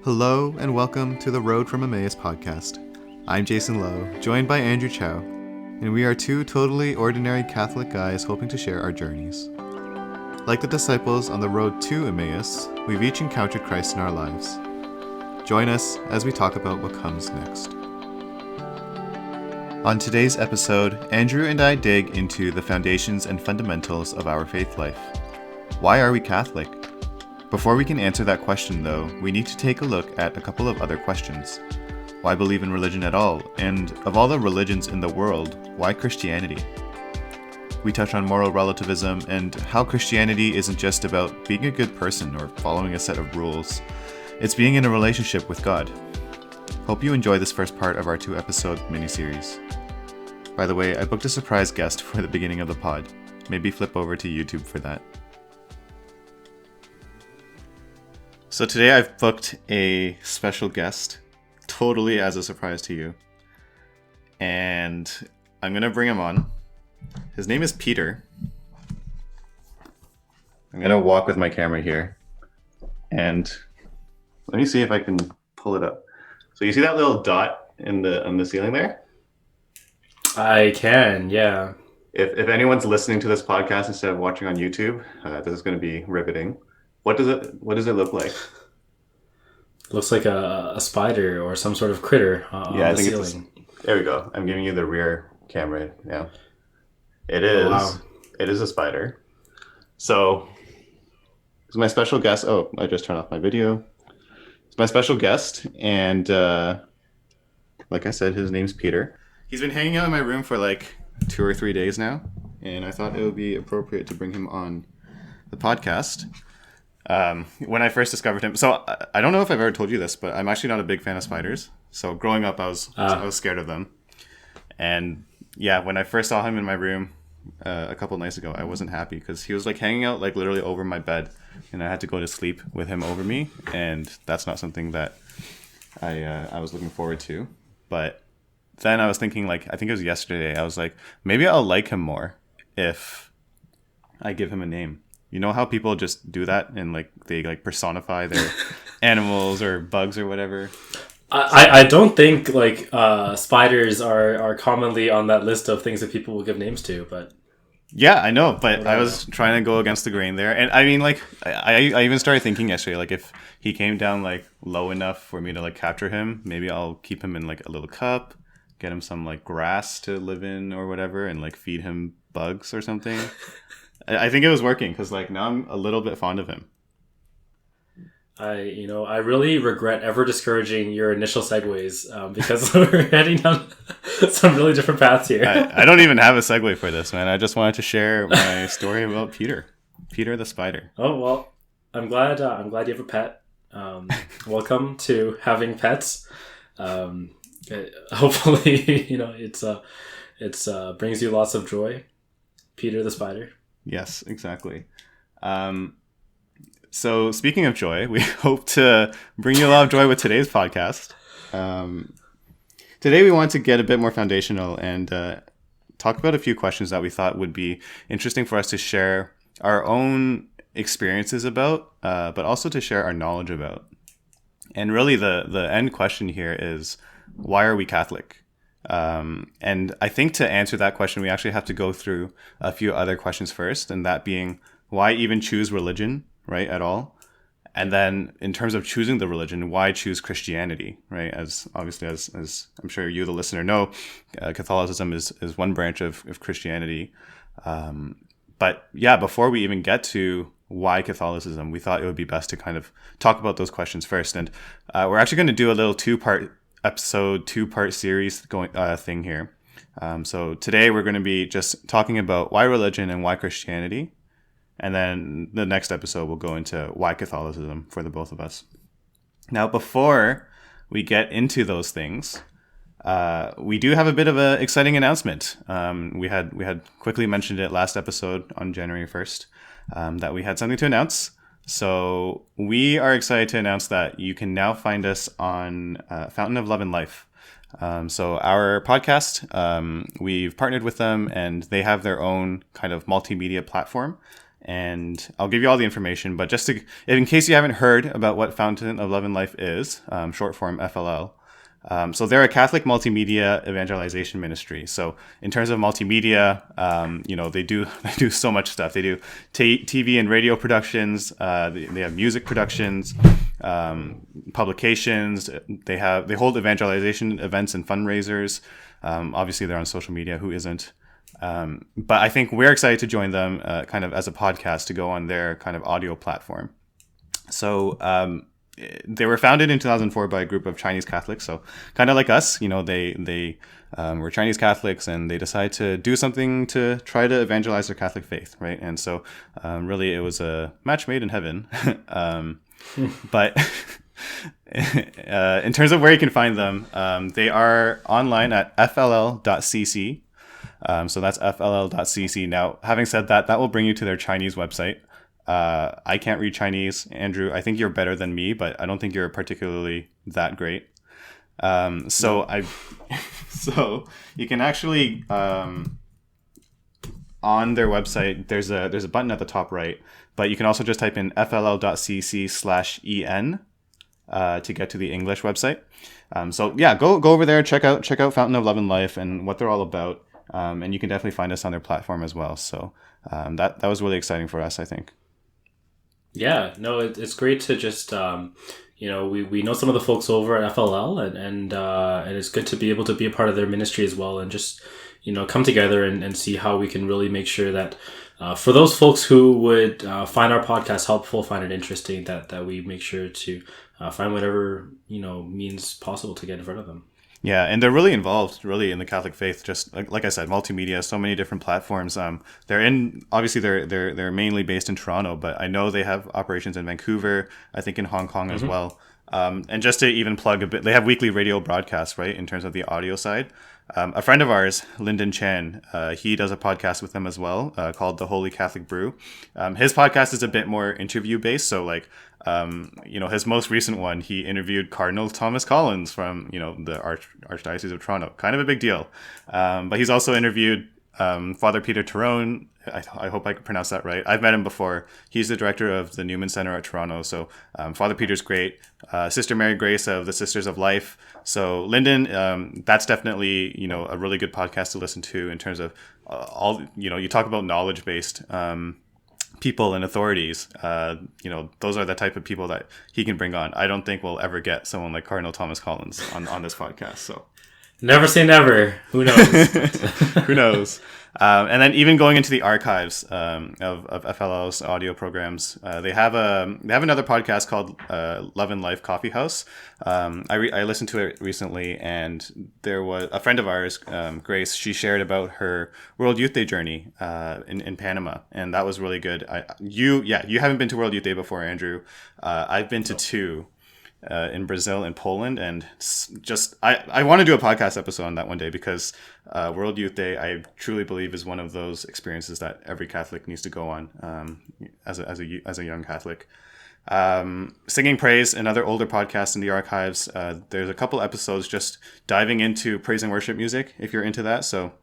Hello and welcome to the Road from Emmaus podcast. I'm Jason Lowe, joined by Andrew Chow, and we are two totally ordinary Catholic guys hoping to share our journeys. Like the disciples on the road to Emmaus, we've each encountered Christ in our lives. Join us as we talk about what comes next. On today's episode, Andrew and I dig into the foundations and fundamentals of our faith life. Why are we Catholic? Before we can answer that question, though, we need to take a look at a couple of other questions. Why believe in religion at all? And of all the religions in the world, why Christianity? We touch on moral relativism and how Christianity isn't just about being a good person or following a set of rules. It's being in a relationship with God. Hope you enjoy this first part of our 2-episode miniseries. By the way, I booked a surprise guest for the beginning of the pod. Maybe flip over to YouTube for that. So today I've booked a special guest, totally as a surprise to you. And I'm going to bring him on. His name is Peter. I'm going to walk with my camera here. And let me see if I can pull it up. So you see that little dot on the ceiling there? I can, yeah. If anyone's listening to this podcast instead of watching on YouTube, this is going to be riveting. What does it look like? Looks like a spider or some sort of critter on the ceiling. There we go. I'm giving you the rear camera now. It is. Oh, wow. It is a spider. So, it's my special guest. Oh, I just turned off my video. It's my special guest, and like I said, his name's Peter. He's been hanging out in my room for like 2 or 3 days now, and I thought it would be appropriate to bring him on the podcast. When I first discovered him, so I don't know if I've ever told you this, but I'm actually not a big fan of spiders. So growing up, I was scared of them. And yeah, when I first saw him in my room a couple nights ago, I wasn't happy because he was like hanging out like literally over my bed, and I had to go to sleep with him over me, and that's not something that I was looking forward to. But then I was thinking, like, I think it was yesterday, I was like, maybe I'll like him more if I give him a name. You know how people just do that and like they like personify their animals or bugs or whatever? I don't think like spiders are commonly on that list of things that people will give names to, but yeah, I know, but I was trying to go against the grain there. And I mean, like, I even started thinking yesterday, like, if he came down like low enough for me to like capture him, maybe I'll keep him in like a little cup, get him some like grass to live in or whatever, and like feed him bugs or something. I think it was working because like now I'm a little bit fond of him. I really regret ever discouraging your initial segues because we're heading down some really different paths here. I don't even have a segue for this, man. I just wanted to share my story about Peter the spider. Oh well, I'm glad you have a pet. Welcome to having pets. Hopefully, it's brings you lots of joy. Peter the spider. Yes, exactly. So speaking of joy, we hope to bring you a lot of joy with today's podcast. Today we want to get a bit more foundational and talk about a few questions that we thought would be interesting for us to share our own experiences about, but also to share our knowledge about. And really the end question here is, why are we Catholic? And I think to answer that question, we actually have to go through a few other questions first, and that being, why even choose religion, right, at all? And then in terms of choosing the religion, why choose Christianity, right? As obviously, as I'm sure you, the listener, know, Catholicism is one branch of Christianity. But yeah, before we even get to why Catholicism, we thought it would be best to kind of talk about those questions first. And we're actually going to do a little two-part series thing here. So today we're going to be just talking about why religion and why Christianity. And then the next episode will go into why Catholicism for the both of us. Now, before we get into those things, we do have a bit of an exciting announcement. We had quickly mentioned it last episode on January 1st, that we had something to announce. So we are excited to announce that you can now find us on Fountain of Love and Life. So our podcast, we've partnered with them, and they have their own kind of multimedia platform. and I'll give you all the information. But just in case you haven't heard about what Fountain of Love and Life is, short form FLL. So they're a Catholic multimedia evangelization ministry. So in terms of multimedia, they do so much stuff. They do TV and radio productions. They have music productions, publications. They hold evangelization events and fundraisers. Obviously, they're on social media. Who isn't? But I think we're excited to join them, kind of as a podcast, to go on their kind of audio platform. So they were founded in 2004 by a group of Chinese Catholics. So kind of like us, they were Chinese Catholics, and they decided to do something to try to evangelize their Catholic faith, right? And so really it was a match made in heaven. But in terms of where you can find them, they are online at fll.cc. So that's fll.cc. Now, having said that, that will bring you to their Chinese website. I can't read Chinese. Andrew, I think you're better than me, but I don't think you're particularly that great. So you can actually, on their website, there's a button at the top right, but you can also just type in fll.cc/en to get to the English website. So yeah, go over there, check out Fountain of Love and Life and what they're all about. And you can definitely find us on their platform as well. So that was really exciting for us, I think. Yeah, no, it's great to just, we know some of the folks over at FLL, and it's good to be able to be a part of their ministry as well, and just, come together and see how we can really make sure that for those folks who would find our podcast helpful, find it interesting, that we make sure to find whatever, means possible to get in front of them. Yeah, and they're really involved, really, in the Catholic faith. Just like I said, multimedia, so many different platforms. They're mainly based in Toronto, but I know they have operations in Vancouver, I think in Hong Kong as well. And just to even plug a bit, they have weekly radio broadcasts, right, in terms of the audio side. A friend of ours, Lyndon Chan, he does a podcast with them as well, called The Holy Catholic Brew. His podcast is a bit more interview based, so his most recent one, he interviewed Cardinal Thomas Collins from, the Archdiocese of Toronto. Kind of a big deal. But he's also interviewed Father Peter Tyrone. I hope I can pronounce that right. I've met him before. He's the director of the Newman Center at Toronto. So Father Peter's great. Sister Mary Grace of the Sisters of Life. So Lyndon, that's definitely, a really good podcast to listen to in terms of you talk about knowledge-based people and authorities. Those are the type of people that he can bring on. I don't think we'll ever get someone like Cardinal Thomas Collins on this podcast. So never say never. Who knows? Who knows? And then even going into the archives of FLL's audio programs, they have another podcast called Love and Life Coffee House. I listened to it recently, and there was a friend of ours, Grace. She shared about her World Youth Day journey in Panama, and that was really good. You haven't been to World Youth Day before, Andrew. I've been to two. In Brazil and Poland, and I want to do a podcast episode on that one day, because World Youth Day, I truly believe, is one of those experiences that every Catholic needs to go on as a young Catholic. Singing Praise, another older podcast in the archives. There's a couple episodes just diving into praise and worship music, if you're into that. So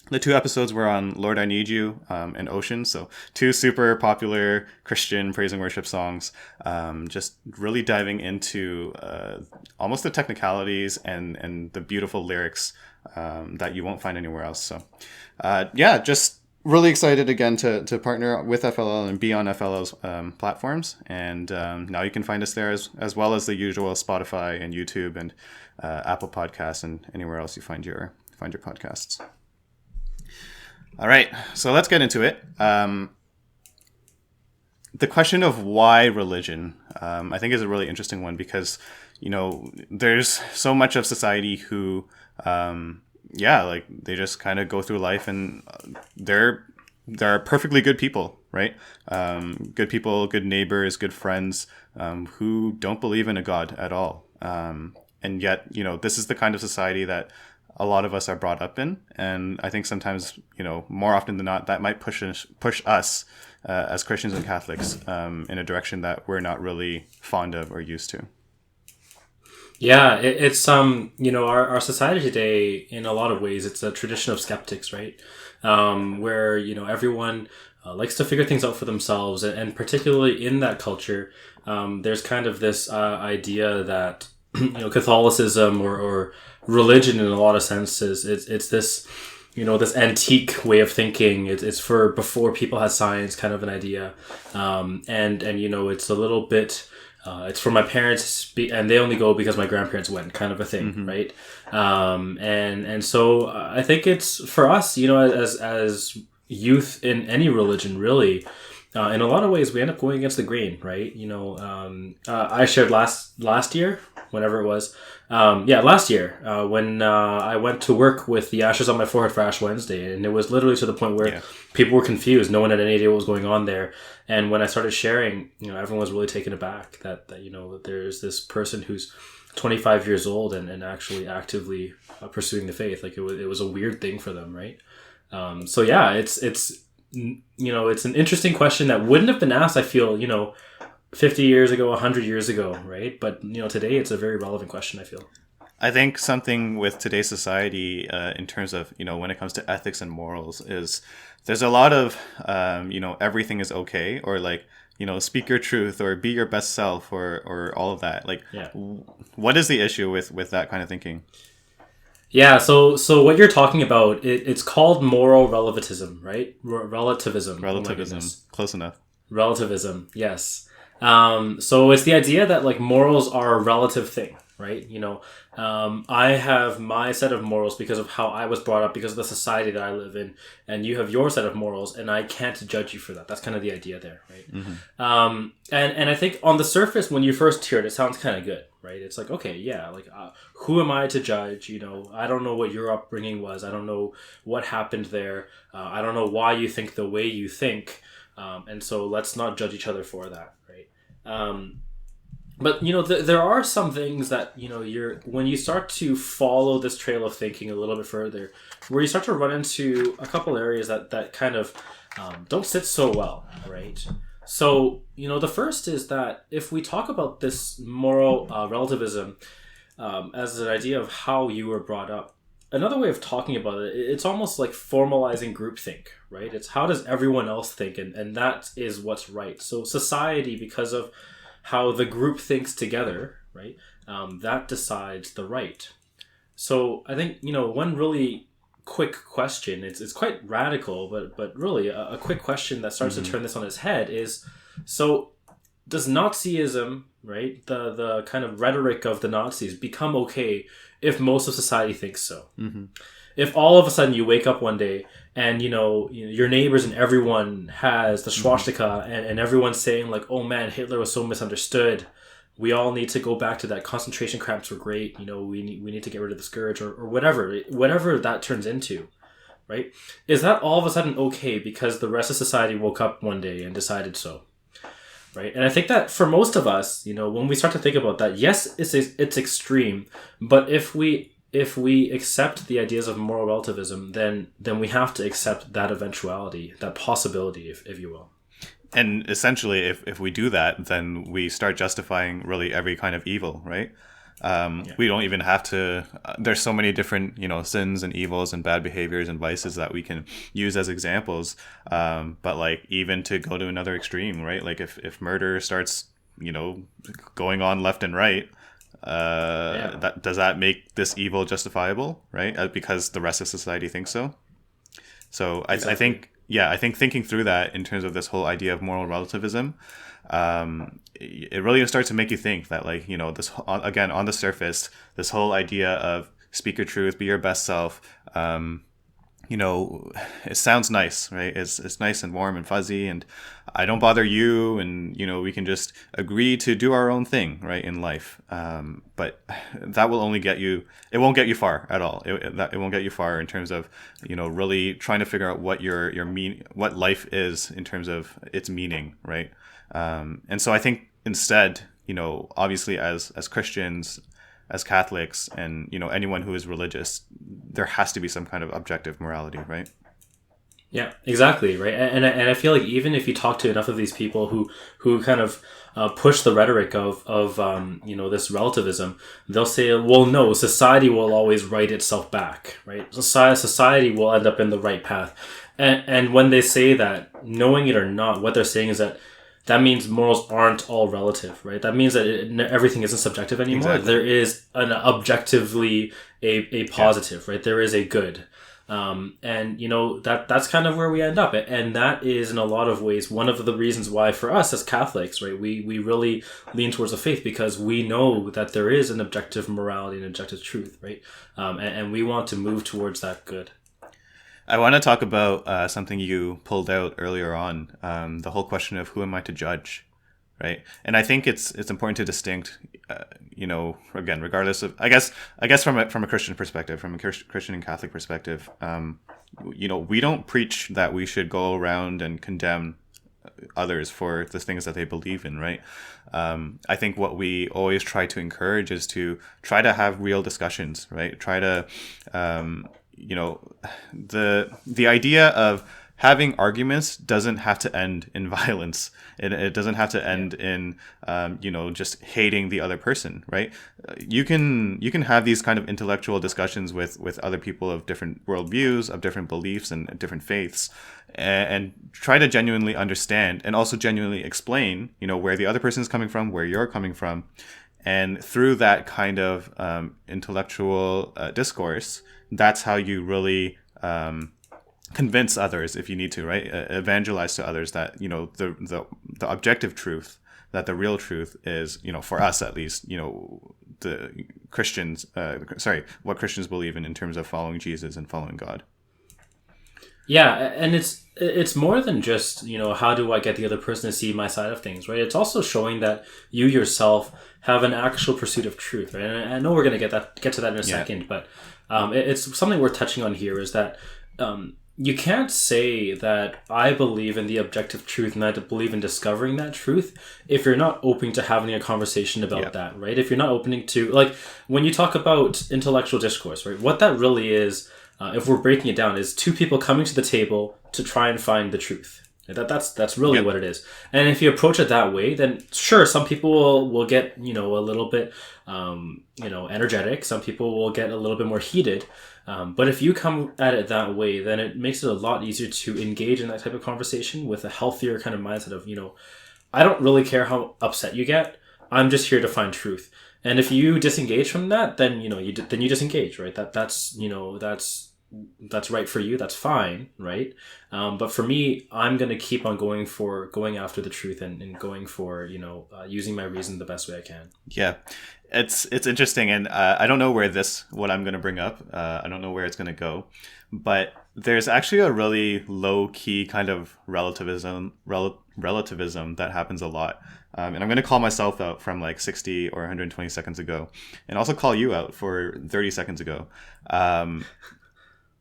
the two episodes were on Lord, I Need You and Ocean. So two super popular Christian praise and worship songs. Just really diving into almost the technicalities and the beautiful lyrics that you won't find anywhere else. So just really excited again to partner with FLL and be on FLL's platforms. And now you can find us there as well as the usual Spotify and YouTube and Apple Podcasts and anywhere else you find your podcasts. All right, so let's get into it. The question of why religion, I think, is a really interesting one, because, there's so much of society who, they just kind of go through life, and they're perfectly good people, right? Good people, good neighbors, good friends, who don't believe in a God at all. And yet, this is the kind of society that a lot of us are brought up in, and I think sometimes, more often than not, that might push us as Christians and Catholics in a direction that we're not really fond of or used to. Yeah, it's our society today, in a lot of ways, it's a tradition of skeptics, right? Where everyone likes to figure things out for themselves, and particularly in that culture, there's kind of this idea that Catholicism or religion in a lot of senses, it's this this antique way of thinking. It's for before people had science, kind of an idea, and it's a little bit. It's for my parents, and they only go because my grandparents went, kind of a thing, right? And so I think it's for us, as youth in any religion, really. In a lot of ways, we end up going against the grain, right? I shared last year, whenever it was, last year, when I went to work with the ashes on my forehead for Ash Wednesday, and it was literally to the point where people were confused. No one had any idea what was going on there. And when I started sharing, everyone was really taken aback that there's this person who's 25 years old and actually actively pursuing the faith. Like it was a weird thing for them, right? It's an interesting question that wouldn't have been asked, I feel, 50 years ago, 100 years ago, right? But, today it's a very relevant question, I feel. I think something with today's society, in terms of, when it comes to ethics and morals, is there's a lot of, everything is okay, or like, speak your truth, or be your best self, or all of that. Like, what is the issue with that kind of thinking? Yeah, so what you're talking about, it's called moral relativism, right? Relativism. Relativism. Close enough. Relativism, yes. So it's the idea that like morals are a relative thing, right? I have my set of morals because of how I was brought up, because of the society that I live in, and you have your set of morals, and I can't judge you for that. That's kind of the idea there, right? Mm-hmm. And I think on the surface, when you first hear it sounds kind of good, right? It's like, okay, yeah, like who am I to judge? I don't know what your upbringing was. I don't know what happened there. I don't know why you think the way you think. And so let's not judge each other for that, right? But there are some things that when you start to follow this trail of thinking a little bit further, where you start to run into a couple areas that kind of don't sit so well, right? So the first is that if we talk about this moral relativism as an idea of how you were brought up, another way of talking about it, it's almost like formalizing groupthink, right? It's how does everyone else think, and that is what's right. So society, because of how the group thinks together, right? That decides the right. So I think, one really quick question, it's quite radical, but really a quick question that starts to turn this on its head is, so does Nazism, right, the kind of rhetoric of the Nazis, become okay if most of society thinks so? Mm-hmm. If all of a sudden you wake up one day and, your neighbors and everyone has the swastika and everyone's saying like, oh man, Hitler was so misunderstood. We all need to go back to that. Concentration camps were great. We need to get rid of the scourge or whatever that turns into, right? Is that all of a sudden okay because the rest of society woke up one day and decided so, right? And I think that for most of us, when we start to think about that, yes, it's extreme, but if we accept the ideas of moral relativism, then we have to accept that eventuality, that possibility, if you will. And essentially, if we do that, then we start justifying really every kind of evil, right? We don't even have to. There's so many different, sins and evils and bad behaviors and vices that we can use as examples. But like even to go to another extreme, right? Like if murder starts, going on left and right. Does that make this evil justifiable, right? Because the rest of society thinks so. So exactly. I think thinking through that in terms of this whole idea of moral relativism, it really starts to make you think that, like, this again on the surface, this whole idea of speak your truth, be your best self. It sounds nice, right? It's nice and warm and fuzzy, and I don't bother you, and we can just agree to do our own thing, right, in life. But that will only get you. It won't get you far at all. It won't get you far in terms of really trying to figure out what what life is in terms of its meaning, right? And so I think instead, obviously as Christians, as Catholics, and anyone who is religious, there has to be some kind of objective morality, right? Yeah, exactly, right. And I feel like even if you talk to enough of these people who kind of push the rhetoric of this relativism, they'll say, well, no, society will always right itself back, right? Society will end up in the right path. And when they say that, knowing it or not, what they're saying is that means morals aren't all relative, right? That means that everything isn't subjective anymore. Exactly. There is an objectively a positive, right? There is a good. And that's kind of where we end up. And that is in a lot of ways one of the reasons why for us as Catholics, right, we really lean towards the faith, because we know that there is an objective morality and objective truth, right? And we want to move towards that good. I want to talk about something you pulled out earlier on, the whole question of who am I to judge, right? And I think it's important to distinct, again, regardless of, I guess from a Christian perspective, from a Christian and Catholic perspective, we don't preach that we should go around and condemn others for the things that they believe in, right? I think what we always try to encourage is to try to have real discussions, right? Try to the idea of having arguments doesn't have to end in violence. It doesn't have to end in just hating the other person, right? You can have these kind of intellectual discussions with other people of different worldviews, of different beliefs and different faiths, and try to genuinely understand and also genuinely explain where the other person is coming from, where you're coming from. And through that kind of intellectual discourse, that's how you really convince others, if you need to, right? Evangelize to others that the objective truth, that the real truth is, for us at least, the Christians, what Christians believe in terms of following Jesus and following God. Yeah, and it's more than just, how do I get the other person to see my side of things, right? It's also showing that you yourself have an actual pursuit of truth, right? And I know we're going to get to that in a second, but it's something worth touching on here is that you can't say that I believe in the objective truth and I believe in discovering that truth if you're not open to having a conversation about that, right? If you're not opening to, like, when you talk about intellectual discourse, right? What that really is, if we're breaking it down, is two people coming to the table to try and find the truth. That's really what it is. And if you approach it that way, then sure, some people will get, a little bit, energetic. Some people will get a little bit more heated. But if you come at it that way, then it makes it a lot easier to engage in that type of conversation with a healthier kind of mindset of, I don't really care how upset you get. I'm just here to find truth. And if you disengage from that, then, you disengage, right? That's right for you. That's fine, right? But for me, I'm going to keep on going after the truth and going for, using my reason the best way I can. Yeah, it's interesting. And I don't know what I'm going to bring up. I don't know where it's going to go, but there's actually a really low key kind of relativism that happens a lot. And I'm going to call myself out from like 60 or 120 seconds ago, and also call you out for 30 seconds ago.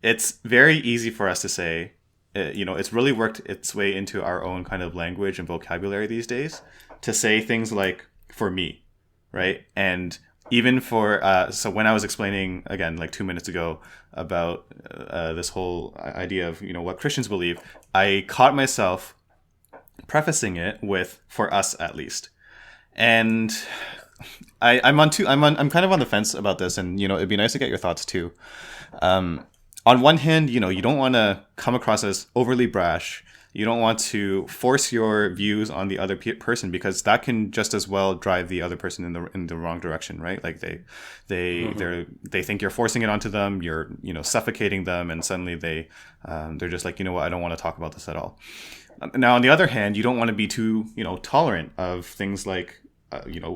It's very easy for us to say, it's really worked its way into our own kind of language and vocabulary these days to say things like, for me, right? And even for, so when I was explaining, again, like 2 minutes ago about this whole idea of, what Christians believe, I caught myself prefacing it with, for us at least. And I'm kind of on the fence about this, and, it'd be nice to get your thoughts too. On one hand, you don't want to come across as overly brash. You don't want to force your views on the other person, because that can just as well drive the other person in the wrong direction, right? Like they think you're forcing it onto them, you're suffocating them, and suddenly they're just like, I don't want to talk about this at all. Now, on the other hand, you don't want to be too tolerant of things like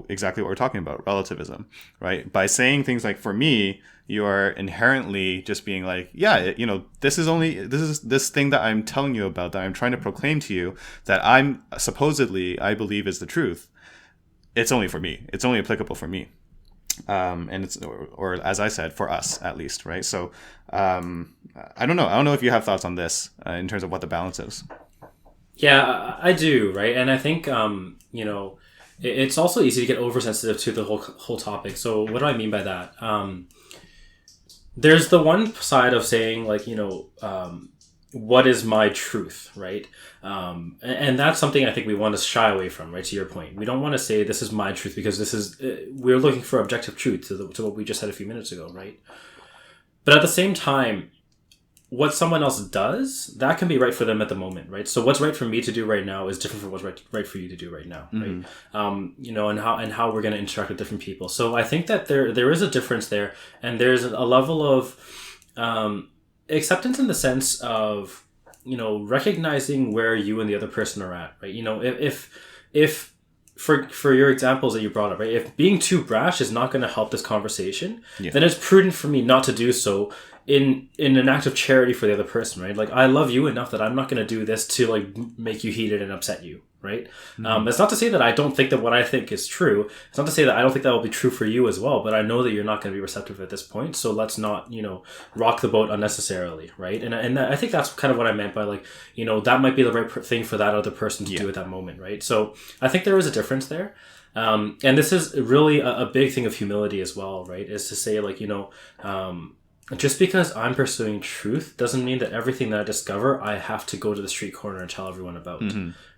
exactly what we're talking about, relativism, right? By saying things like, for me, you are inherently just being like, this is this thing that I'm telling you about, that I'm trying to proclaim to you, that I believe is the truth. It's only for me. It's only applicable for me. And it's, or as I said, for us at least, right? So I don't know. I don't know if you have thoughts on this in terms of what the balance is. Yeah, I do, right? And I think, it's also easy to get oversensitive to the whole topic. So what do I mean by that? There's the one side of saying, like, what is my truth, right? And that's something I think we want to shy away from, right? To your point, we don't want to say this is my truth, because we're looking for objective truth to what we just said a few minutes ago, right? But at the same time, what someone else does, that can be right for them at the moment, right? So what's right for me to do right now is different from what's right for you to do right now, right? You know, and how we're going to interact with different people. So I think that there is a difference there, and there's a level of acceptance in the sense of, you know, recognizing where you and the other person are at, right? You know, if for your examples that you brought up, right? If being too brash is not going to help this conversation, then it's prudent for me not to do so in an act of charity for the other person, right? Like, I love you enough that I'm not going to do this to like make you heated and upset you, right? It's not to say that I don't think that what I think is true. It's not to say that I don't think that will be true for you as well, but I know that you're not going to be receptive at this point, so let's not, you know, rock the boat unnecessarily, right? And I think that's kind of what I meant by, like, you know, that might be the right thing for that other person to do at that moment, right? So I think there is a difference there. And this is really a big thing of humility as well, right? Is to say, like, you know, just because I'm pursuing truth doesn't mean that everything that I discover I have to go to the street corner and tell everyone about,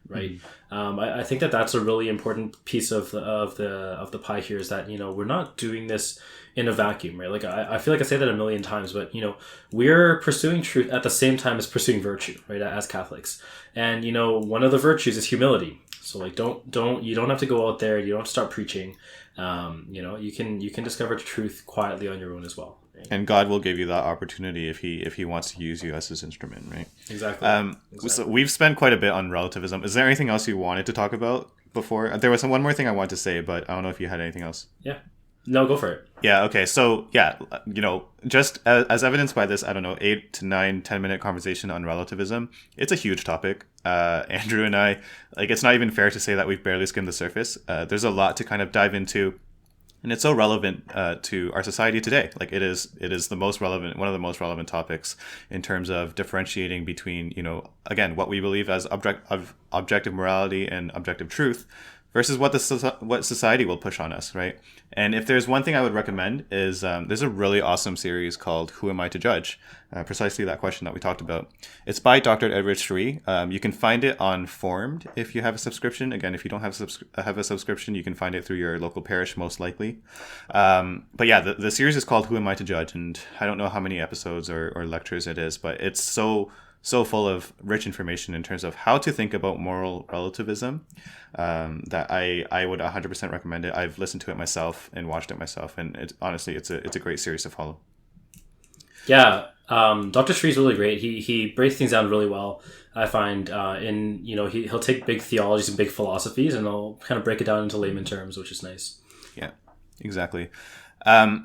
right? I think that that's a really important piece of the pie here, is that, you know, we're not doing this in a vacuum, right? Like, I feel like I say that a million times, but, you know, we're pursuing truth at the same time as pursuing virtue, right? As Catholics, and, you know, one of the virtues is humility. So, like, you don't have to go out there. You don't have to start preaching. You know, you can discover truth quietly on your own as well. Right? And God will give you that opportunity if he wants to use you as his instrument, right? Exactly. So we've spent quite a bit on relativism. Is there anything else you wanted to talk about before? There was one more thing I wanted to say, but I don't know if you had anything else. Yeah. No, go for it. Yeah, okay. So, yeah, you know, just as evidenced by this, I don't know, 8 to 9, 10-minute conversation on relativism, it's a huge topic. Andrew and I, like, it's not even fair to say that we've barely skimmed the surface. There's a lot to kind of dive into, and it's so relevant to our society today. Like, it is the most relevant, one of the most relevant topics in terms of differentiating between, you know, again, what we believe as objective morality and objective truth versus what society will push on us, right? And if there's one thing I would recommend is there's a really awesome series called Who Am I to Judge? Precisely that question that we talked about. It's by Dr. Edward Sri. You can find it on Formed if you have a subscription. Again, if you don't have a subscription, you can find it through your local parish, most likely. But yeah, the series is called Who Am I to Judge? And I don't know how many episodes or lectures it is, but it's so full of rich information in terms of how to think about moral relativism that I would 100% recommend it. I've listened to it myself and watched it myself, and honestly, it's a great series to follow. Yeah, Dr. Sri is really great. He breaks things down really well. I find you know, he'll take big theologies and big philosophies, and he'll kind of break it down into layman terms, which is nice. Yeah, exactly.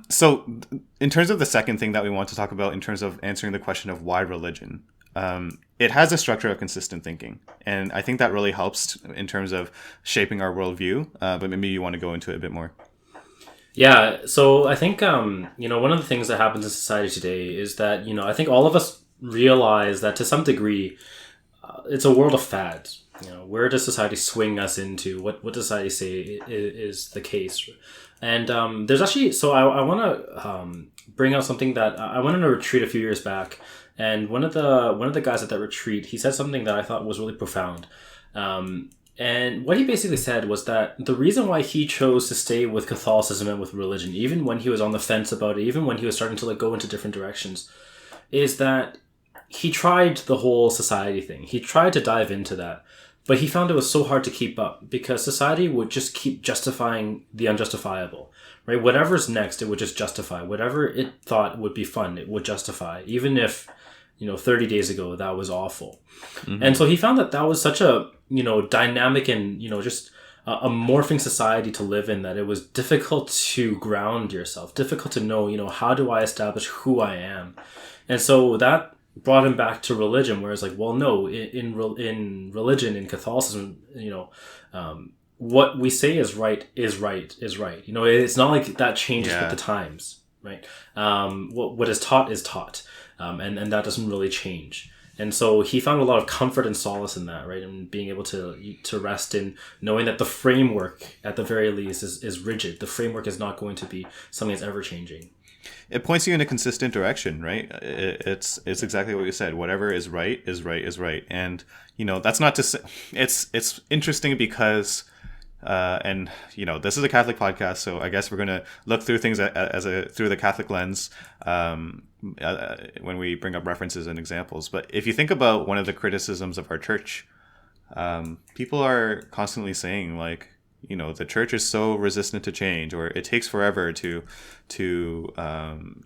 So in terms of the second thing that we want to talk about in terms of answering the question of why religion, it has a structure of consistent thinking. And I think that really helps in terms of shaping our worldview. But maybe you want to go into it a bit more. Yeah, so I think, you know, one of the things that happens in society today is that, you know, I think all of us realize that to some degree, it's a world of fads. You know, where does society swing us into? What does society say is the case? And there's actually, so I want to bring out something that I went on a retreat a few years back, and one of the guys at that retreat, he said something that I thought was really profound. And what he basically said was that the reason why he chose to stay with Catholicism and with religion, even when he was on the fence about it, even when he was starting to like go into different directions, is that he tried the whole society thing. He tried to dive into that, but he found it was so hard to keep up because society would just keep justifying the unjustifiable, right? Whatever's next, it would just justify. Whatever it thought would be fun, it would justify, even if, you know, 30 days ago that was awful. Mm-hmm. And so he found that was such a, you know, dynamic and, you know, just a morphing society to live in, that it was difficult to ground yourself, difficult to know, you know, how do I establish who I am? And so that brought him back to religion, where it's like, well, no, in religion, in Catholicism, you know, what we say is right is right is right. You know, it's not like that changes with the times, right? What is taught is taught, and that doesn't really change. And so he found a lot of comfort and solace in that, right? And being able to rest in knowing that the framework, at the very least, is rigid. The framework is not going to be something that's ever changing. It points you in a consistent direction, right? It's exactly what you said. Whatever is right is right is right. And, you know, that's not to say... It's interesting because And this is a Catholic podcast, so I guess we're going to look through things through the Catholic lens when we bring up references and examples. But if you think about one of the criticisms of our church, people are constantly saying like, the church is so resistant to change, or it takes forever to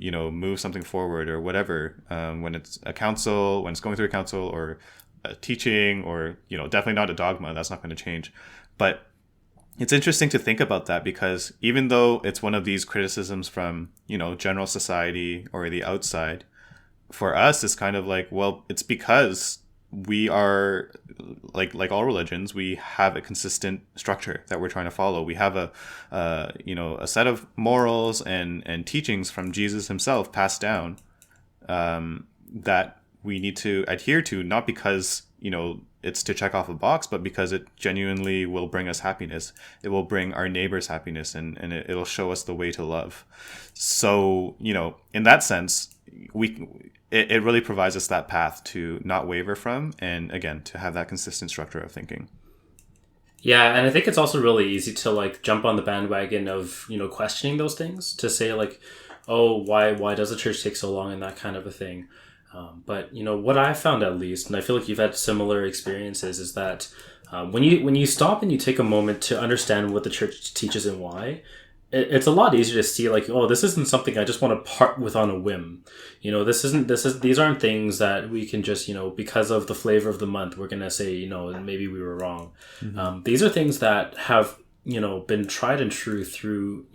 move something forward, or whatever. When it's a council, when it's going through a council, or a teaching, or definitely not a dogma, that's not going to change. But it's interesting to think about that, because even though it's one of these criticisms from general society or the outside, for us it's kind of like, well, it's because we are like all religions, we have a consistent structure that we're trying to follow. We have a set of morals and teachings from Jesus himself passed down, that we need to adhere to, not because it's to check off a box, but because it genuinely will bring us happiness. It will bring our neighbors happiness, and it'll show us the way to love. So in that sense, it really provides us that path to not waver from, and again, to have that consistent structure of thinking. Yeah, and I think it's also really easy to like jump on the bandwagon of questioning those things, to say like, oh, why does the church take so long, and that kind of a thing. But what I found, at least, and I feel like you've had similar experiences, is that when you stop and you take a moment to understand what the church teaches and why, it's a lot easier to see like, oh, this isn't something I just want to part with on a whim. These aren't things that we can just, because of the flavor of the month, we're going to say, maybe we were wrong. Mm-hmm. These are things that have, been tried and true through,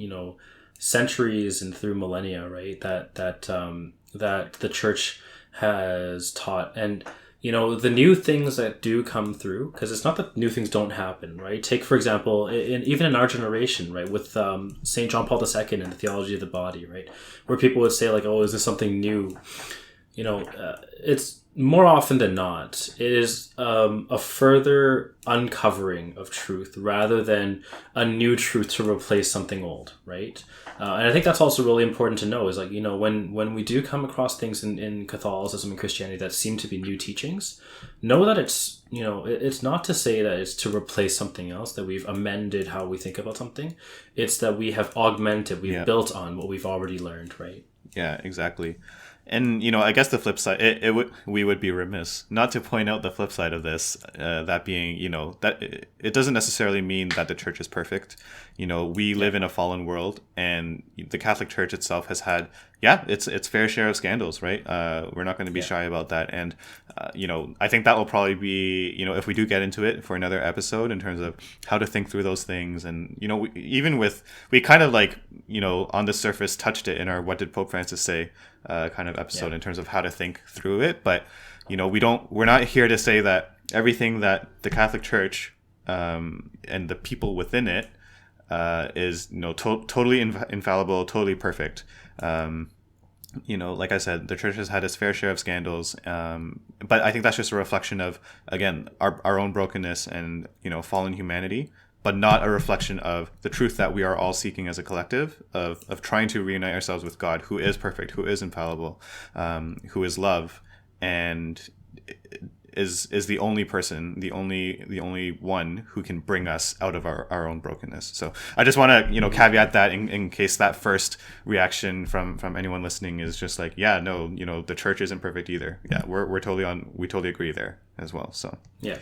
centuries and through millennia, right? That the church has taught. And the new things that do come through, because it's not that new things don't happen, right? Take, for example, even in our generation, right, with St. John Paul II and the theology of the body, right, where people would say like, oh, is this something new? It's more often than not, it is a further uncovering of truth rather than a new truth to replace something old, right? And I think that's also really important to know, is like, when we do come across things in Catholicism and Christianity that seem to be new teachings, know that it's, it's not to say that it's to replace something else, that we've amended how we think about something. It's that we have augmented, we've built on what we've already learned, right? Yeah, exactly. And, I guess the flip side, we would be remiss not to point out the flip side of this, that being, that it doesn't necessarily mean that the church is perfect. We live in a fallen world, and the Catholic Church itself has had, its fair share of scandals, right? We're not going to be shy about that. And, I think that will probably be, if we do get into it, for another episode in terms of how to think through those things. And, we kind of like, on the surface touched it in our What Did Pope Francis Say kind of episode, in terms of how to think through it. But, we're not here to say that everything that the Catholic Church and the people within it is totally infallible, totally perfect. Like I said, the church has had its fair share of scandals, but I think that's just a reflection of, again, our own brokenness and fallen humanity, but not a reflection of the truth that we are all seeking as a collective, of trying to reunite ourselves with God, who is perfect, who is infallible, who is love, and is the only person, the only one who can bring us out of our own brokenness. So I just want to caveat that in case that first reaction from anyone listening is just like, the church isn't perfect either. We totally agree there as well. So yeah.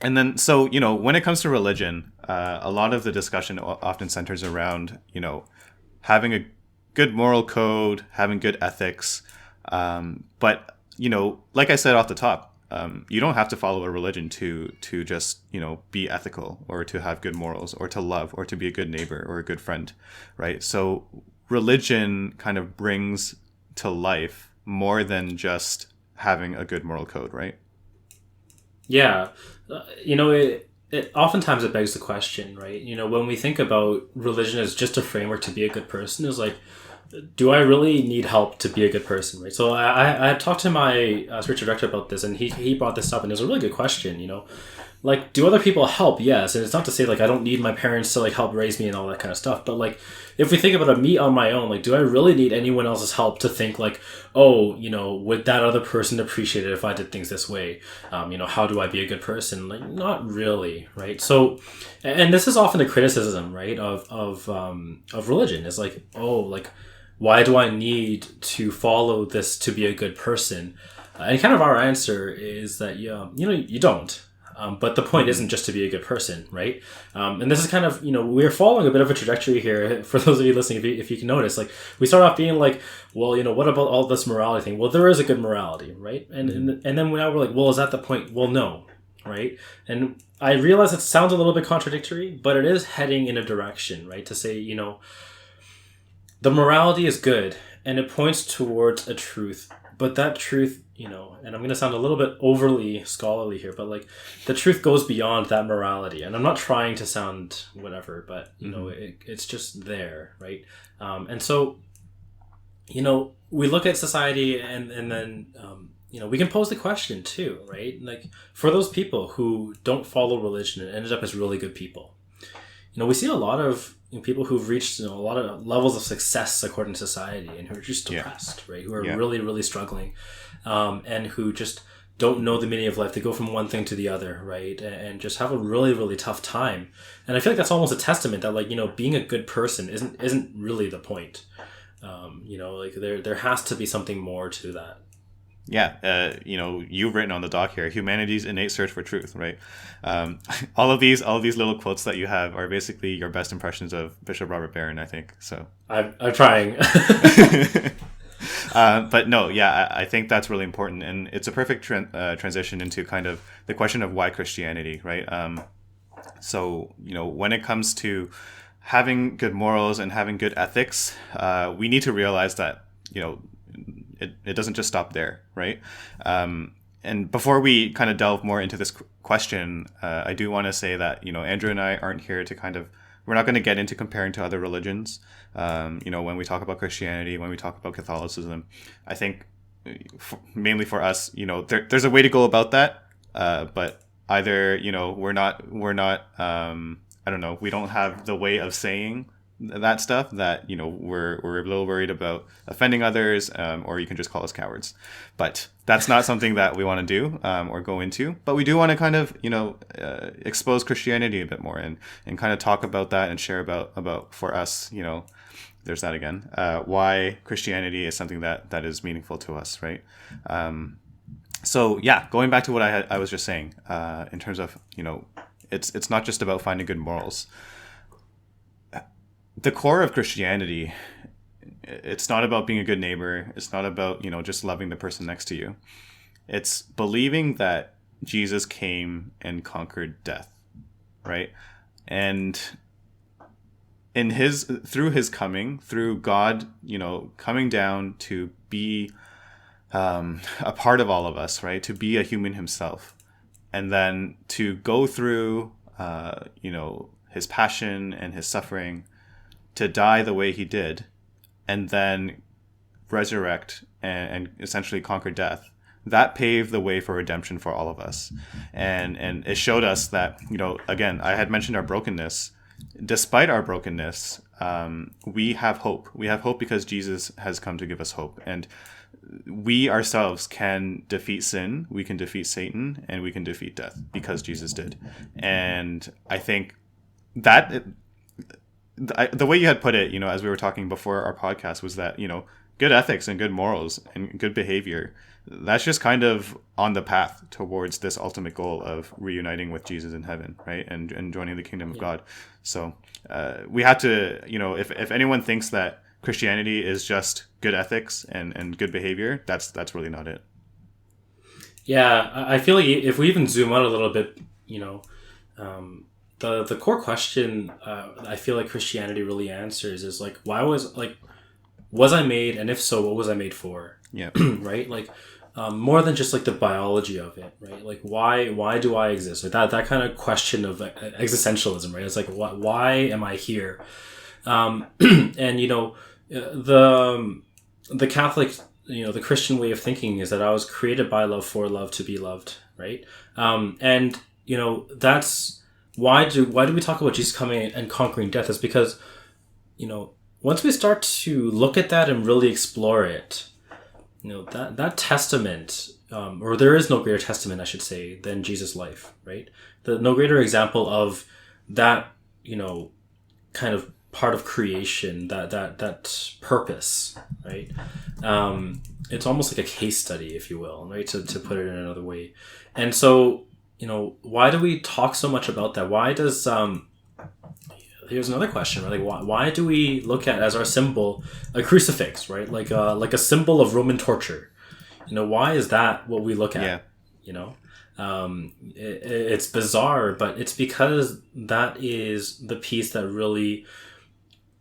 And then, so, when it comes to religion, a lot of the discussion often centers around, having a good moral code, having good ethics. But, like I said off the top, you don't have to follow a religion to just, be ethical, or to have good morals, or to love, or to be a good neighbor or a good friend, right? So religion kind of brings to life more than just having a good moral code, right? Yeah. It oftentimes it begs the question, right? When we think about religion as just a framework to be a good person, is like, do I really need help to be a good person, right? So I talked to my spiritual director about this, and he brought this up, and it was a really good question. like, do other people help? Yes. And it's not to say, like, I don't need my parents to, like, help raise me and all that kind of stuff. But, like, if we think about me on my own, like, do I really need anyone else's help to think, like, oh, would that other person appreciate it if I did things this way? How do I be a good person? Like, not really, right? So, and this is often a criticism, right, of religion. It's like, oh, like, why do I need to follow this to be a good person? And kind of our answer is that, you don't. But the point isn't just to be a good person, right? And this is kind of, we're following a bit of a trajectory here. For those of you listening, if you can notice, like, we start off being like, well, what about all this morality thing? Well, there is a good morality, right? And then now we're like, well, is that the point? Well, no, right? And I realize it sounds a little bit contradictory, but it is heading in a direction, right? To say, the morality is good and it points towards a truth, but that truth, and I'm going to sound a little bit overly scholarly here, but like the truth goes beyond that morality. And I'm not trying to sound whatever, but it's just there, right? And so, we look at society and then, we can pose the question too, right? Like, for those people who don't follow religion and ended up as really good people, we see a lot of people who've reached a lot of levels of success according to society and who are just depressed, right? Who are really, really struggling, and who just don't know the meaning of life. They go from one thing to the other, right? And just have a really, really tough time. And I feel like that's almost a testament that, like, being a good person isn't really the point. Like there has to be something more to that. Yeah, you've written on the doc here, humanity's innate search for truth, right? All of these little quotes that you have are basically your best impressions of Bishop Robert Barron, I think. So I'm trying. But no, yeah, I think that's really important, and it's a perfect transition into kind of the question of why Christianity, right? So when it comes to having good morals and having good ethics, we need to realize that it doesn't just stop there, right? And before we kind of delve more into this question, I do want to say that, Andrew and I aren't here to we're not going to get into comparing to other religions. When we talk about Christianity, when we talk about Catholicism, I think mainly for us, there's a way to go about that. But either, we're not, I don't know, we don't have the way of saying that stuff that we're a little worried about offending others, or you can just call us cowards, but that's not something that we want to do or go into. But we do want to kind of expose Christianity a bit more and kind of talk about that and share about for us, there's that again, why Christianity is something that is meaningful to us, right? So yeah, going back to what I was just saying, in terms of it's not just about finding good morals. The core of Christianity, it's not about being a good neighbor. It's not about, just loving the person next to you. It's believing that Jesus came and conquered death, right? And through his coming, through God, coming down to be a part of all of us, right? To be a human himself. And then to go through, his passion and his suffering, to die the way he did, and then resurrect and essentially conquer death. That paved the way for redemption for all of us. And it showed us that, again, I had mentioned our brokenness. Despite our brokenness, we have hope. We have hope because Jesus has come to give us hope. And we ourselves can defeat sin, we can defeat Satan, and we can defeat death because Jesus did. And I think that the way you had put it, as we were talking before our podcast, was that, good ethics and good morals and good behavior, that's just kind of on the path towards this ultimate goal of reuniting with Jesus in heaven, right? And joining the kingdom of God. So we have to, if anyone thinks that Christianity is just good ethics and good behavior, that's really not it. Yeah, I feel like if we even zoom out a little bit, the core question I feel like Christianity really answers is like, was I made, and if so, what was I made for? Yeah. Right? Like, more than just like the biology of it, right? Like, why do I exist? Like that kind of question of existentialism, right? It's like, why am I here? And the Catholic, the Christian way of thinking is that I was created by love for love to be loved, right? And that's why do we talk about Jesus coming and conquering death? Is because, once we start to look at that and really explore it, that testament, or there is no greater testament, I should say, than Jesus' life, right? No greater example of that, kind of part of creation, that purpose, right? It's almost like a case study, if you will, right? To put it in another way. And so, why do we talk so much about that? Why does, here's another question, right? Like, why do we look at as our symbol a crucifix, right? Like a symbol of Roman torture. Why is that what we look at? Yeah. It's bizarre, but it's because that is the piece that really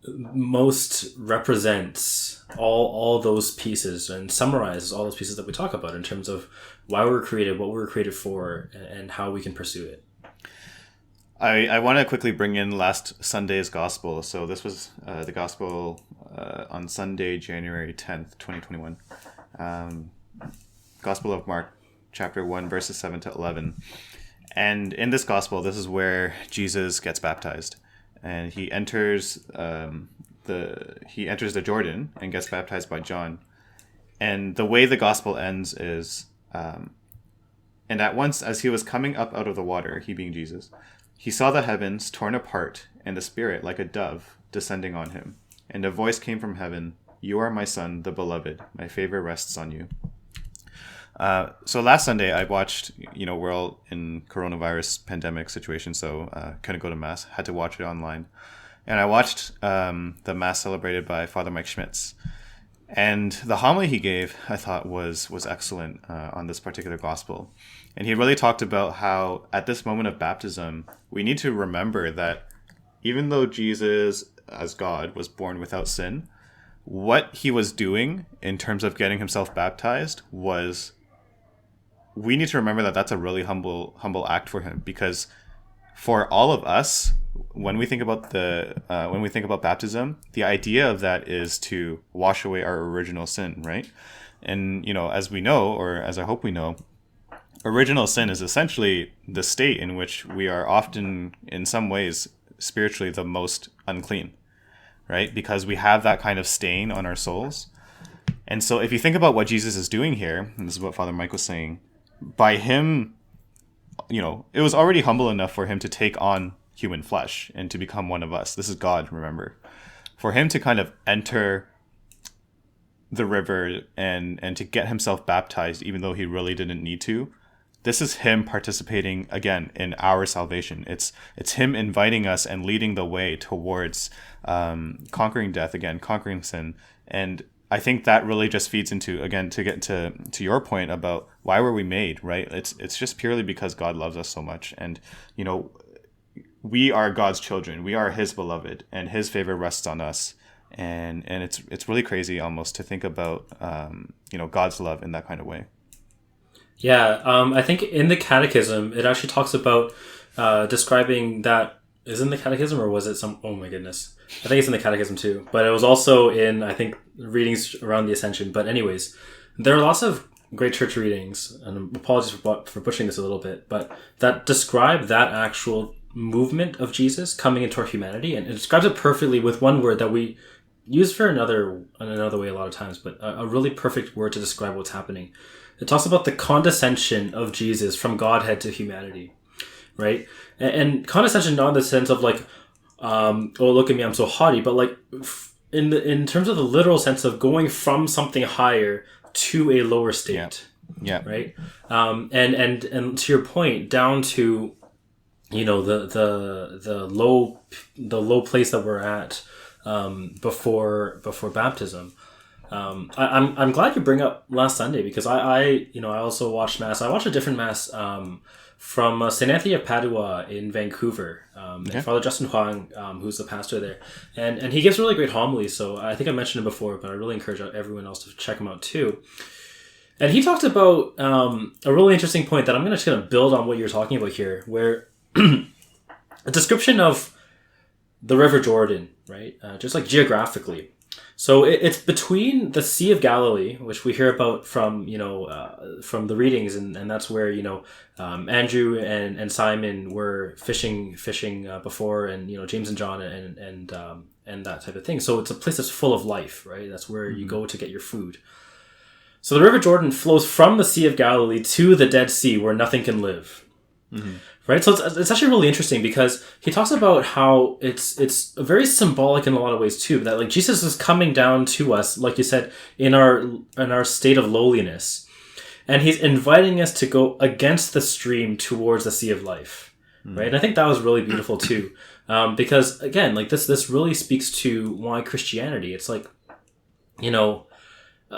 most represents all those pieces and summarizes all those pieces that we talk about in terms of why we were created, what we were created for, and how we can pursue it. I want to quickly bring in last Sunday's gospel. So this was the gospel on Sunday, January 10th, 2021. Gospel of Mark, chapter 1, verses 7 to 11. And in this gospel, this is where Jesus gets baptized. And he enters the Jordan and gets baptized by John. And the way the gospel ends is, and at once as he was coming up out of the water, he being Jesus, he saw the heavens torn apart and the Spirit like a dove descending on him. And a voice came from heaven, "You are my son, the beloved. My favor rests on you." So last Sunday I watched, we're all in coronavirus pandemic situation, so couldn't go to Mass, had to watch it online. And I watched the Mass celebrated by Father Mike Schmitz. And the homily he gave, I thought, was excellent on this particular gospel. And he really talked about how at this moment of baptism, we need to remember that even though Jesus, as God, was born without sin, what he was doing in terms of getting himself baptized was, we need to remember that that's a really humble act for him, because for all of us, when we think about baptism, the idea of that is to wash away our original sin, right? And as we know, or as I hope we know, original sin is essentially the state in which we are often, in some ways, spiritually the most unclean, right? Because we have that kind of stain on our souls. And so if you think about what Jesus is doing here, and this is what Father Mike was saying, by him, it was already humble enough for him to take on human flesh and to become one of us. This is God, remember. For him to kind of enter the river and to get himself baptized, even though he really didn't need to, this is him participating again in our salvation. It's him inviting us and leading the way towards conquering death, again, conquering sin. And I think that really just feeds into, again, to get to your point about why were we made, right? It's just purely because God loves us so much. And, we are God's children. We are his beloved, and his favor rests on us. And it's really crazy almost to think about, God's love in that kind of way. Yeah, I think in the Catechism, it actually talks about describing that. Is it in the Catechism, or was it oh my goodness. I think it's in the Catechism too. But it was also in, I think, readings around the Ascension. But anyways, there are lots of great church readings, and apologies for butchering this a little bit, but that describe that actual movement of Jesus coming into our humanity, and it describes it perfectly with one word that we use in another way a lot of times, but a really perfect word to describe what's happening. It talks about the condescension of Jesus from Godhead to humanity, right? And condescension not in the sense of like, oh, look at me, I'm so haughty, but like in terms of the literal sense of going from something higher to a lower state. Yeah. Right. And to your point, down to, the low place that we're at before baptism. I'm glad you bring up last Sunday, because I also watched Mass. I watched a different Mass from St. Anthony of Padua in Vancouver. And Father Justin Huang, who's the pastor there. And he gives really great homilies. So I think I mentioned it before, but I really encourage everyone else to check him out too. And he talked about a really interesting point that I'm just going to build on what you're talking about here, where a description of the River Jordan, right? Just like geographically. So it's between the Sea of Galilee, which we hear about from from the readings, and that's where Andrew and Simon were fishing before, and James and John and that type of thing. So it's a place that's full of life, right? That's where you go to get your food. So the River Jordan flows from the Sea of Galilee to the Dead Sea, where nothing can live. Mm-hmm. Right, so it's actually really interesting because he talks about how it's very symbolic in a lot of ways too. That like Jesus is coming down to us, like you said, in our state of lowliness, and he's inviting us to go against the stream towards the sea of life. Right, and I think that was really beautiful too, because again, like this really speaks to why Christianity. It's like,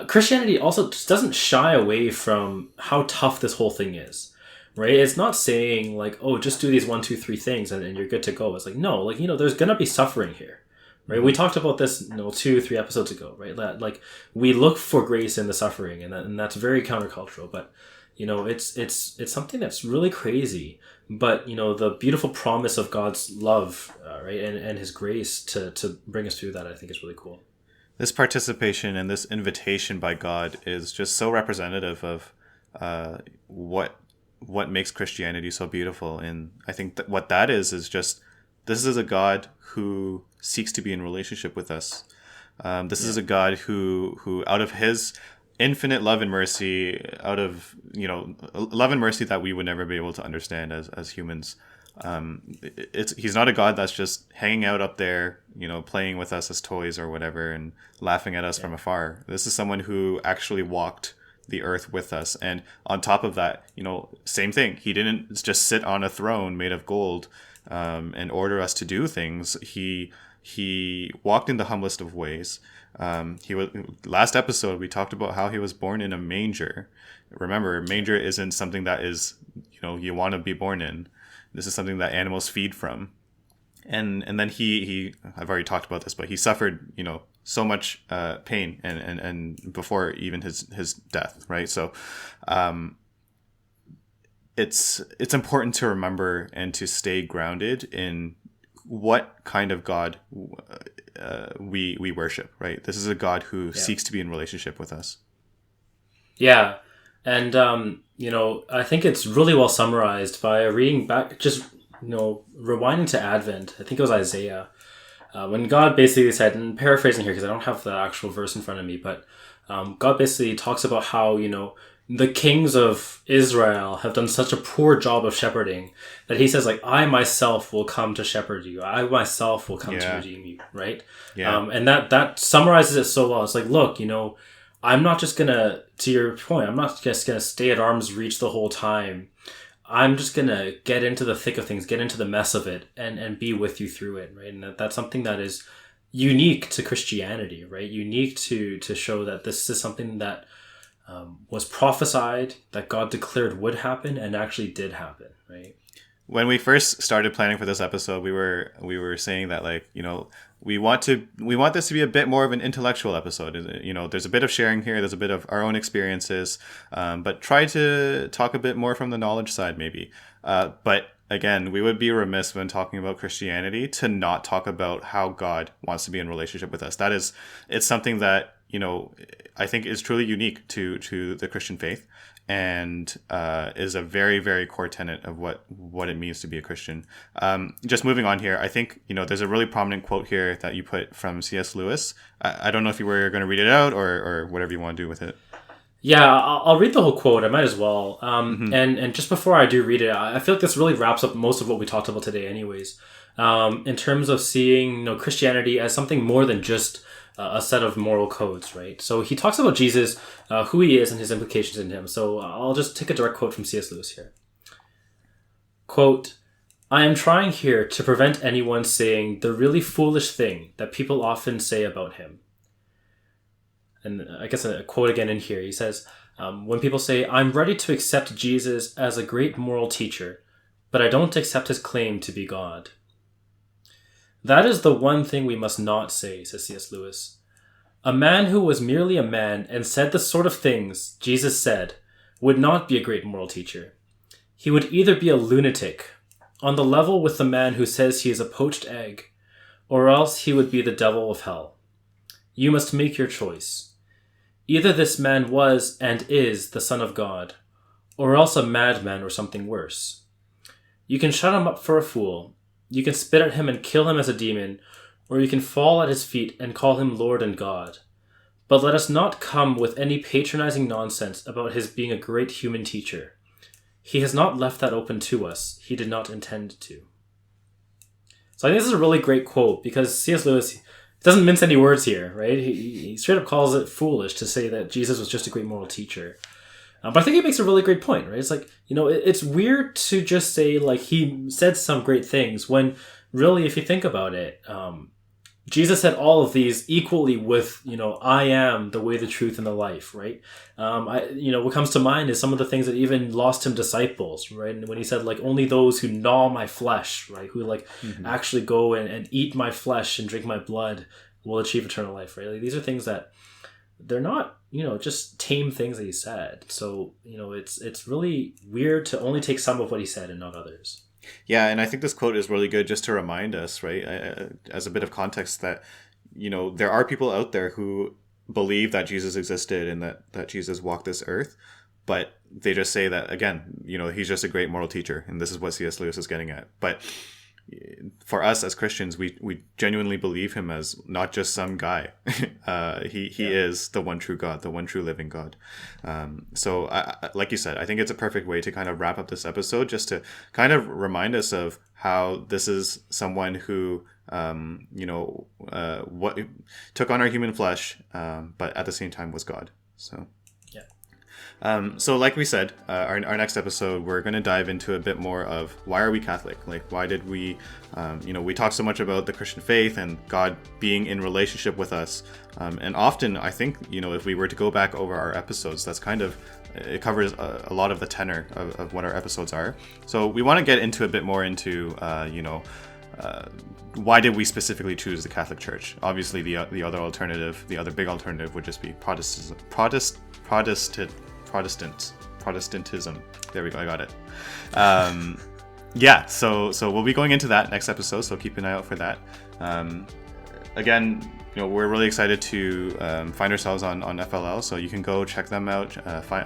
Christianity also just doesn't shy away from how tough this whole thing is. Right? It's not saying like, oh, just do these 1, 2, 3 things and you're good to go. It's like, no, like, there's going to be suffering here. Right? We talked about this, 2, 3 episodes ago, right? That, like, we look for grace in the suffering, and that's very countercultural, but, it's something that's really crazy. But, the beautiful promise of God's love, right? And his grace to bring us through that, I think is really cool. This participation and this invitation by God is just so representative of what makes Christianity so beautiful. And I think that what that is just, this is a God who seeks to be in relationship with us. This is a God who out of his infinite love and mercy, out of, love and mercy that we would never be able to understand as humans. He's not a God that's just hanging out up there, playing with us as toys or whatever and laughing at us from afar. This is someone who actually walked the earth with us, and on top of that, same thing. He didn't just sit on a throne made of gold and order us to do things. He walked in the humblest of ways. Last episode we talked about how he was born in a manger. Remember, manger isn't something that is you want to be born in. This is something that animals feed from. And then he I've already talked about this, but he suffered so much pain and before even his death, right? So it's important to remember and to stay grounded in what kind of God we worship, right? This is a God who seeks to be in relationship with us. Yeah, and I think it's really well summarized by reading back, just rewinding to Advent. I think it was Isaiah. When God basically said, and paraphrasing here because I don't have the actual verse in front of me, but God basically talks about how, the kings of Israel have done such a poor job of shepherding that he says, like, I myself will come to shepherd you. I myself will come to redeem you, right? Yeah. And that summarizes it so well. It's like, look, I'm not just going to your point, I'm not just going to stay at arm's reach the whole time. I'm just going to get into the thick of things, get into the mess of it, and be with you through it, right? And that's something that is unique to Christianity, right? Unique to show that this is something that was prophesied, that God declared would happen, and actually did happen, right? When we first started planning for this episode, we were saying that, like, we want this to be a bit more of an intellectual episode. There's a bit of sharing here, there's a bit of our own experiences, but try to talk a bit more from the knowledge side, maybe. But again, we would be remiss when talking about Christianity to not talk about how God wants to be in relationship with us. It's something that I think is truly unique to the Christian faith, and is a very, very core tenet of what it means to be a Christian. Just moving on here, I think there's a really prominent quote here that you put from C.S. Lewis. I don't know if you were going to read it out or whatever you want to do with it. Yeah, I'll read the whole quote. I might as well. And just before I do read it, I feel like this really wraps up most of what we talked about today anyways. In terms of seeing Christianity as something more than just a set of moral codes, right? So he talks about Jesus, who he is, and his implications in him. So I'll just take a direct quote from C.S. Lewis here. Quote, I am trying here to prevent anyone saying the really foolish thing that people often say about him. And I guess a quote again in here. He says, when people say, I'm ready to accept Jesus as a great moral teacher, but I don't accept his claim to be God. That is the one thing we must not say, says C.S. Lewis. A man who was merely a man and said the sort of things Jesus said would not be a great moral teacher. He would either be a lunatic, on the level with the man who says he is a poached egg, or else he would be the devil of hell. You must make your choice. Either this man was and is the Son of God, or else a madman or something worse. You can shut him up for a fool, you can spit at him and kill him as a demon, or you can fall at his feet and call him Lord and God. But let us not come with any patronizing nonsense about his being a great human teacher. He has not left that open to us. He did not intend to. So I think this is a really great quote because C.S. Lewis doesn't mince any words here, right? He straight up calls it foolish to say that Jesus was just a great moral teacher. But I think he makes a really great point, right? It's like, it's weird to just say, like, he said some great things when really, if you think about it, Jesus said all of these equally with, I am the way, the truth, and the life, right? What comes to mind is some of the things that even lost him disciples, right? And when he said, like, only those who gnaw my flesh, right? Who, like, actually go and eat my flesh and drink my blood will achieve eternal life, right? Like, these are things that they're not, just tame things that he said. So, it's really weird to only take some of what he said and not others. Yeah, and I think this quote is really good just to remind us, right, as a bit of context that, there are people out there who believe that Jesus existed and that Jesus walked this earth, but they just say that, again, he's just a great moral teacher, and this is what C.S. Lewis is getting at. But for us as Christians, we genuinely believe him as not just some guy. He is the one true God, the one true living God. So like you said, I think it's a perfect way to kind of wrap up this episode, just to kind of remind us of how this is someone who, what took on our human flesh, but at the same time was God. So. So like we said, our next episode, we're going to dive into a bit more of why are we Catholic? Like, why did we, we talk so much about the Christian faith and God being in relationship with us. And often I think, if we were to go back over our episodes, that's kind of, it covers a lot of the tenor of what our episodes are. So we want to get into a bit more into, why did we specifically choose the Catholic Church? Obviously, the other alternative, the other big alternative would just be Protestantism. There we go. I got it. So we'll be going into that next episode. So keep an eye out for that. Again, we're really excited to find ourselves on FLL. So you can go check them out,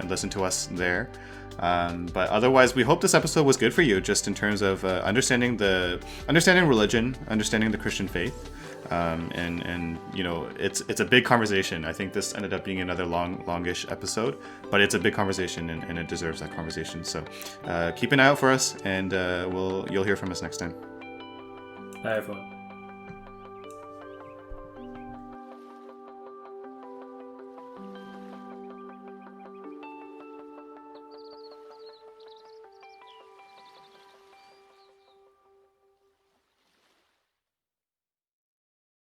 listen to us there. But otherwise, we hope this episode was good for you, just in terms of understanding religion, understanding the Christian faith. And it's a big conversation. I think this ended up being another longish episode, but it's a big conversation and it deserves that conversation. So keep an eye out for us, and you'll hear from us next time. Bye, everyone.